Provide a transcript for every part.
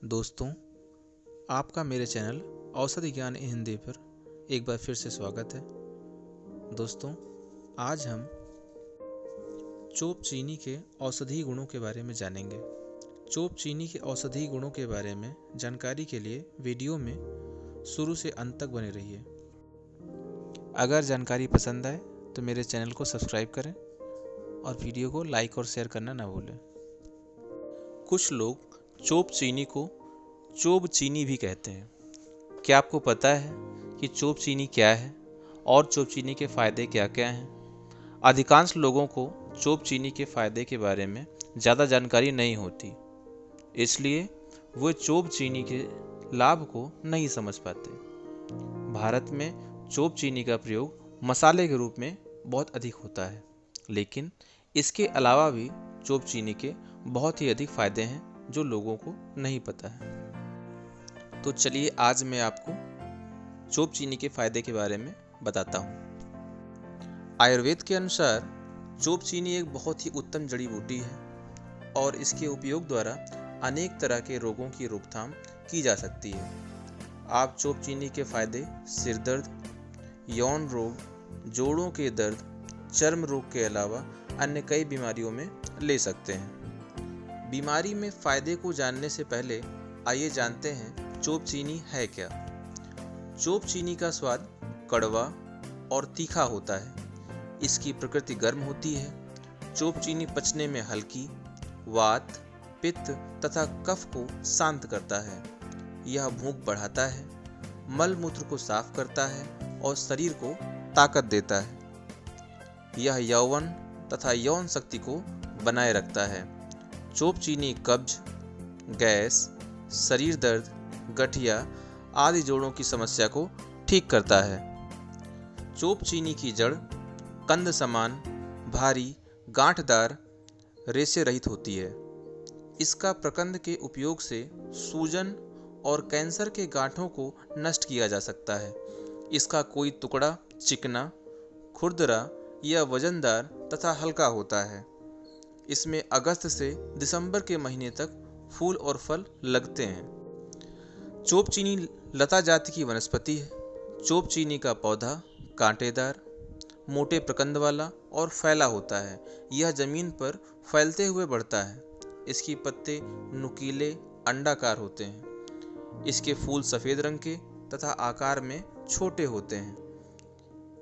दोस्तों, आपका मेरे चैनल औषधि ज्ञान in हिंदी पर एक बार फिर से स्वागत है। दोस्तों, आज हम चोप चीनी के औषधीय गुणों के बारे में जानेंगे। चोप चीनी के औषधीय गुणों के बारे में जानकारी के लिए वीडियो में शुरू से अंत तक बने रहिए। अगर जानकारी पसंद आए तो मेरे चैनल को सब्सक्राइब करें और वीडियो को लाइक और शेयर करना ना भूलें। कुछ लोग चोप चीनी को चोब चीनी भी कहते हैं। क्या आपको पता है कि चोप चीनी क्या है और चोप चीनी के फ़ायदे क्या क्या हैं? अधिकांश लोगों को चोप चीनी के फ़ायदे के बारे में ज़्यादा जानकारी नहीं होती, इसलिए वे चोप चीनी के लाभ को नहीं समझ पाते। भारत में चोप चीनी का प्रयोग मसाले के रूप में बहुत अधिक होता है, लेकिन इसके अलावा भी चोप चीनी के बहुत ही अधिक फ़ायदे हैं जो लोगों को नहीं पता है। तो चलिए आज मैं आपको चोप चीनी के फायदे के बारे में बताता हूँ। आयुर्वेद के अनुसार चोप चीनी एक बहुत ही उत्तम जड़ी बूटी है और इसके उपयोग द्वारा अनेक तरह के रोगों की रोकथाम की जा सकती है। आप चोप चीनी के फायदे सिर दर्द, यौन रोग, जोड़ों के दर्द, चर्म रोग के अलावा अन्य कई बीमारियों में ले सकते हैं। बीमारी में फायदे को जानने से पहले आइए जानते हैं चोप चीनी है क्या। चोप चीनी का स्वाद कड़वा और तीखा होता है। इसकी प्रकृति गर्म होती है। चोप चीनी पचने में हल्की, वात, पित्त तथा कफ को शांत करता है। यह भूख बढ़ाता है, मल मूत्र को साफ करता है और शरीर को ताकत देता है। यह यौवन तथा यौन शक्ति को बनाए रखता है। चोप चीनी कब्ज, गैस, शरीर दर्द, गठिया आदि जोड़ों की समस्या को ठीक करता है। चोप चीनी की जड़ कंद समान, भारी, गांठदार, रेशे रहित होती है। इसका प्रकंद के उपयोग से सूजन और कैंसर के गांठों को नष्ट किया जा सकता है। इसका कोई टुकड़ा चिकना, खुरदरा या वजनदार तथा हल्का होता है। इसमें अगस्त से दिसंबर के महीने तक फूल और फल लगते हैं। चोप चीनी लता जाति की वनस्पति है। चोप चीनी का पौधा कांटेदार, मोटे प्रकंद वाला और फैला होता है। यह जमीन पर फैलते हुए बढ़ता है। इसकी पत्ते नुकीले अंडाकार होते हैं। इसके फूल सफ़ेद रंग के तथा आकार में छोटे होते हैं।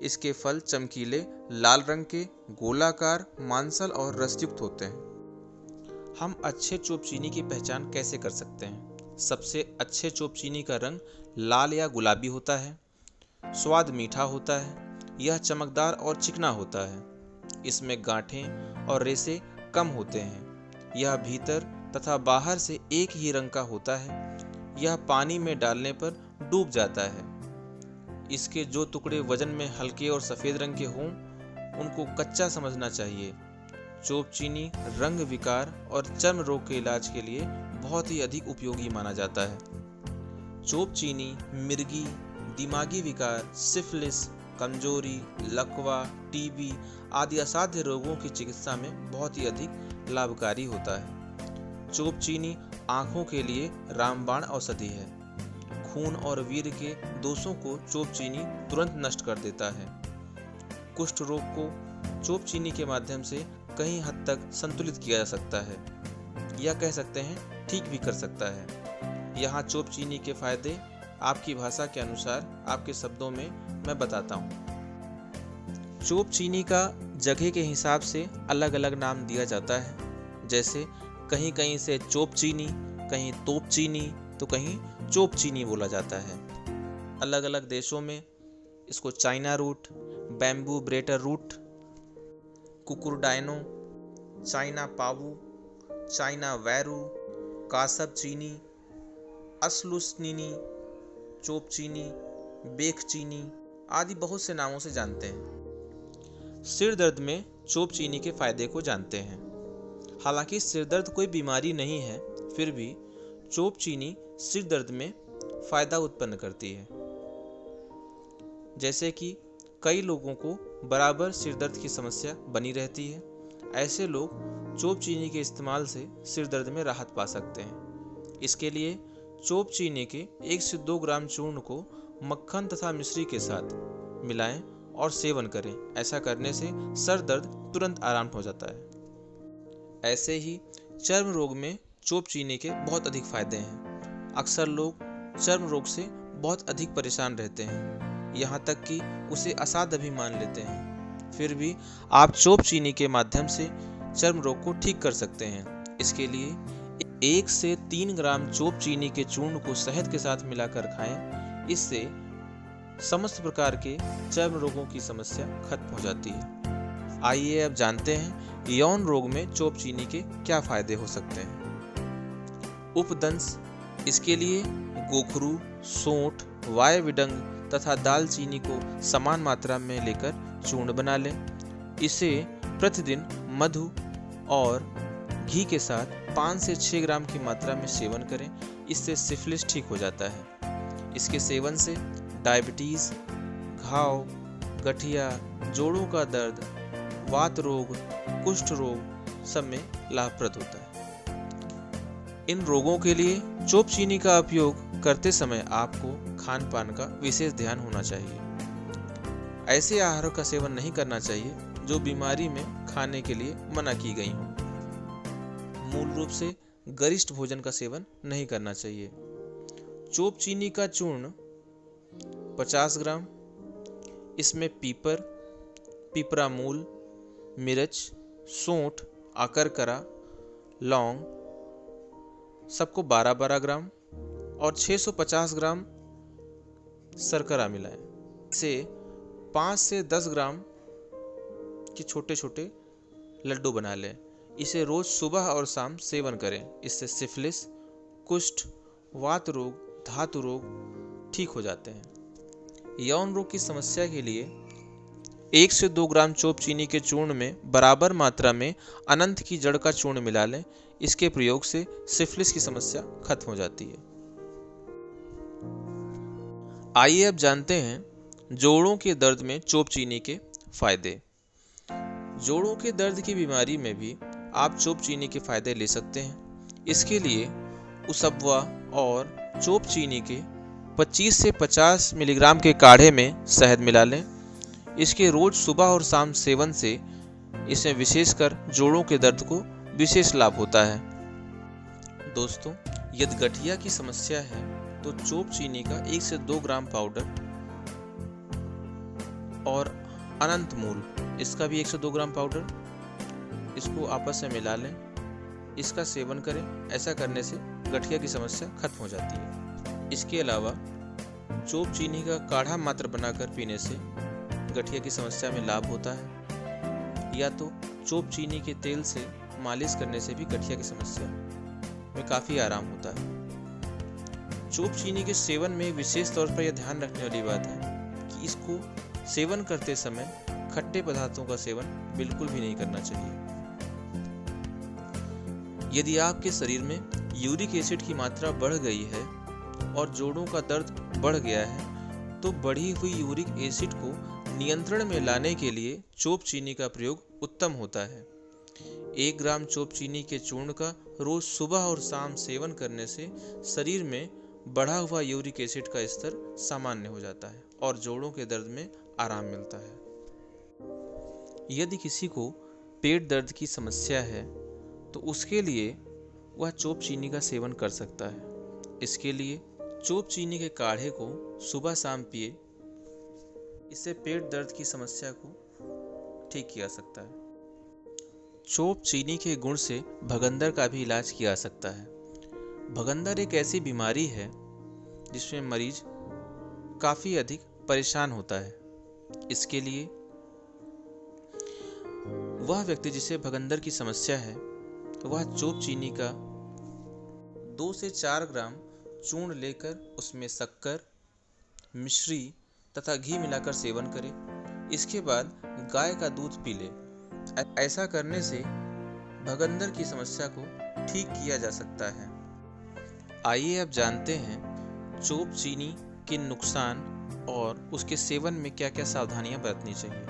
इसके फल चमकीले लाल रंग के, गोलाकार, मांसल और रसयुक्त होते हैं। हम अच्छे चोप चीनी की पहचान कैसे कर सकते हैं? सबसे अच्छे चोप चीनी का रंग लाल या गुलाबी होता है। स्वाद मीठा होता है। यह चमकदार और चिकना होता है। इसमें गांठें और रेशे कम होते हैं। यह भीतर तथा बाहर से एक ही रंग का होता है। यह पानी में डालने पर डूब जाता है। इसके जो टुकड़े वजन में हल्के और सफ़ेद रंग के हों, उनको कच्चा समझना चाहिए। चोप चीनी रंग विकार और चर्म रोग के इलाज के लिए बहुत ही अधिक उपयोगी माना जाता है। चोप चीनी मिर्गी, दिमागी विकार, सिफिलिस, कमजोरी, लकवा, टीबी आदि असाध्य रोगों की चिकित्सा में बहुत ही अधिक लाभकारी होता है। चोप चीनी आँखों के लिए रामबाण औषधि है। खून और वीर्य के दोषों को चोप चीनी तुरंत नष्ट कर देता है। कुष्ठ रोग को चोप चीनी के माध्यम से कई हद तक संतुलित किया जा सकता है, या कह सकते हैं ठीक भी कर सकता है। यहाँ चोप चीनी के फायदे आपकी भाषा के अनुसार आपके शब्दों में मैं बताता हूँ। चोप चीनी का जगह के हिसाब से अलग अलग नाम दिया जाता है। जैसे कहीं कहीं से चोप चीनी, कहीं तोप चीनी तो कहीं चोप चीनी बोला जाता है। अलग अलग देशों में इसको चाइना रूट, बैम्बू ब्रेटर रूट, कुकुरडाइनो, चाइना पावू, चाइना वैरू, कासब चीनी, असलुसनीनी, चोप चीनी, बेख चीनी आदि बहुत से नामों से जानते हैं। सिर दर्द में चोप चीनी के फायदे को जानते हैं। हालांकि सिर दर्द कोई बीमारी नहीं है, फिर भी चोप चीनी सिर दर्द में फायदा उत्पन्न करती है। जैसे कि कई लोगों को बराबर सिर दर्द की समस्या बनी रहती है। ऐसे लोग चोप चीनी के इस्तेमाल से सिर दर्द में राहत पा सकते हैं। इसके लिए चोप चीनी के 1 से 2 ग्राम चूर्ण को मक्खन तथा मिश्री के साथ मिलाएं और सेवन करें। ऐसा करने से सर दर्द तुरंत आराम हो जाता है। ऐसे ही चर्म रोग में चोप चीनी के बहुत अधिक फायदे हैं। अक्सर लोग चर्म रोग से बहुत अधिक परेशान रहते हैं, यहाँ तक कि उसे असाध्य भी मान लेते हैं। फिर भी आप चोप चीनी के माध्यम से चर्म रोग को ठीक कर सकते हैं। इसके लिए 1 से 3 ग्राम चोप चीनी के चूर्ण को शहद के साथ मिलाकर खाएं। इससे समस्त प्रकार के चर्म रोगों की समस्या खत्म हो जाती है। आइए अब जानते हैं यौन रोग में चोप चीनी के क्या फायदे हो सकते हैं। उपदंश, इसके लिए गोखरू, सोंठ, वायविडंग तथा दालचीनी को समान मात्रा में लेकर चूर्ण बना लें। इसे प्रतिदिन मधु और घी के साथ 5 से 6 ग्राम की मात्रा में सेवन करें। इससे सिफिलिस ठीक हो जाता है। इसके सेवन से डायबिटीज, घाव, गठिया, जोड़ों का दर्द, वात रोग, कुष्ठ रोग सब में लाभप्रद होता है। इन रोगों के लिए चोप चीनी का उपयोग करते समय आपको खान पान का विशेष ध्यान होना चाहिए। ऐसे आहारों का सेवन नहीं करना चाहिए जो बीमारी में खाने के लिए मना की गई हों। मूल रूप से गरिष्ठ भोजन का सेवन नहीं करना चाहिए। चोप चीनी का चूर्ण 50 ग्राम, इसमें पीपर, पिपरामूल, मिर्च, सोंठ, आकरकरा, लौंग सबको 12-12 ग्राम और 650 ग्राम शर्करा मिलाएं। इसे 5 से 10 ग्राम के छोटे छोटे लड्डू बना लें। इसे रोज सुबह और शाम सेवन करें। इससे सिफिलिस, कुष्ठ, वात रोग, धातु रोग ठीक हो जाते हैं। यौन रोग की समस्या के लिए 1 से 2 ग्राम चोप चीनी के चूर्ण में बराबर मात्रा में अनंत की जड़ का चूर्ण मिला लें। इसके प्रयोग से सिफिलिस की समस्या खत्म हो जाती है। आइए अब जानते हैं जोड़ों के दर्द में चोप चीनी के फायदे। जोड़ों के दर्द की बीमारी में भी आप चोप चीनी के फायदे ले सकते हैं। इसके लिए उसबवा और चोप चीनी के 25 से 50 मिलीग्राम के काढ़े में शहद मिला लें। इसके रोज सुबह और शाम सेवन से इसमें विशेषकर जोड़ों के दर्द को विशेष लाभ होता है। दोस्तों, यदि गठिया की समस्या है तो चोप चीनी का 1 से 2 ग्राम पाउडर और अनंत मूल, इसका भी 1 से 2 ग्राम पाउडर, इसको आपस में मिला लें। इसका सेवन करें। ऐसा करने से गठिया की समस्या खत्म हो जाती है। इसके अलावा चोप चीनी का काढ़ा मात्र बनाकर पीने से गठिया की समस्या में लाभ होता है, या तो चोप चीनी के तेल से मालिश करने से भी गठिया की समस्या में काफ़ी आराम होता है। चोप चीनी के सेवन में विशेष तौर पर यह ध्यान रखने वाली बात है कि इसको सेवन करते समय खट्टे पदार्थों का सेवन बिल्कुल भी नहीं करना चाहिए। यदि आपके शरीर में यूरिक एसिड की मात्रा बढ़ गई है और जोड़ों का दर्द बढ़ गया है तो बढ़ी हुई यूरिक एसिड को नियंत्रण में लाने के लिए चोप चीनी का प्रयोग उत्तम होता है। 1 ग्राम चोप चीनी के चूर्ण का रोज सुबह और शाम सेवन करने से शरीर में बढ़ा हुआ यूरिक एसिड का स्तर सामान्य हो जाता है और जोड़ों के दर्द में आराम मिलता है। यदि किसी को पेट दर्द की समस्या है तो उसके लिए वह चोप चीनी का सेवन कर सकता है। इसके लिए चोप चीनी के काढ़े को सुबह शाम पिए। इससे पेट दर्द की समस्या को ठीक किया जा सकता है। चोप चीनी के गुण से भगंदर का भी इलाज किया जा सकता है। भगंदर एक ऐसी बीमारी है जिसमें मरीज काफ़ी अधिक परेशान होता है। इसके लिए वह व्यक्ति जिसे भगंदर की समस्या है वह चोप चीनी का 2 से 4 ग्राम चूर्ण लेकर उसमें शक्कर, मिश्री तथा घी मिलाकर सेवन करे। इसके बाद गाय का दूध पी ले। ऐसा करने से भगंदर की समस्या को ठीक किया जा सकता है। आइए अब जानते हैं चोप चीनी के नुकसान और उसके सेवन में क्या क्या सावधानियां बरतनी चाहिए।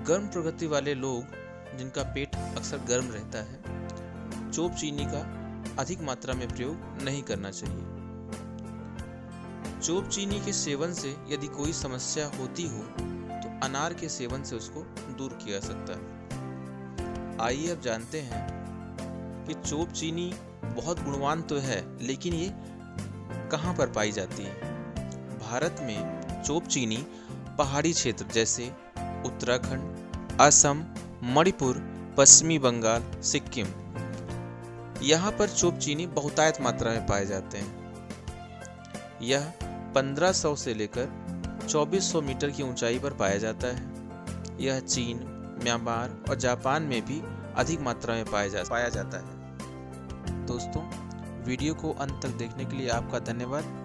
गर्म प्रकृति वाले लोग जिनका पेट अक्सर गर्म रहता है, चोप चीनी का अधिक मात्रा में प्रयोग नहीं करना चाहिए। चोप चीनी के सेवन से यदि कोई समस्या होती हो तो अनार के सेवन से उसको दूर किया जा सकता है। आइए अब जानते हैं कि चोप चीनी बहुत गुणवान तो है, लेकिन ये कहाँ पर पाई जाती है। भारत में चोप चीनी पहाड़ी क्षेत्र जैसे उत्तराखंड, असम, मणिपुर, पश्चिमी बंगाल, सिक्किम, यहाँ पर चोप चीनी बहुतायत मात्रा में पाए जाते हैं। यह 1500 से लेकर 2400 मीटर की ऊंचाई पर पाया जाता है। यह चीन, म्यांमार और जापान में भी अधिक मात्रा में पाया जाता है। दोस्तों, वीडियो को अंत तक देखने के लिए आपका धन्यवाद।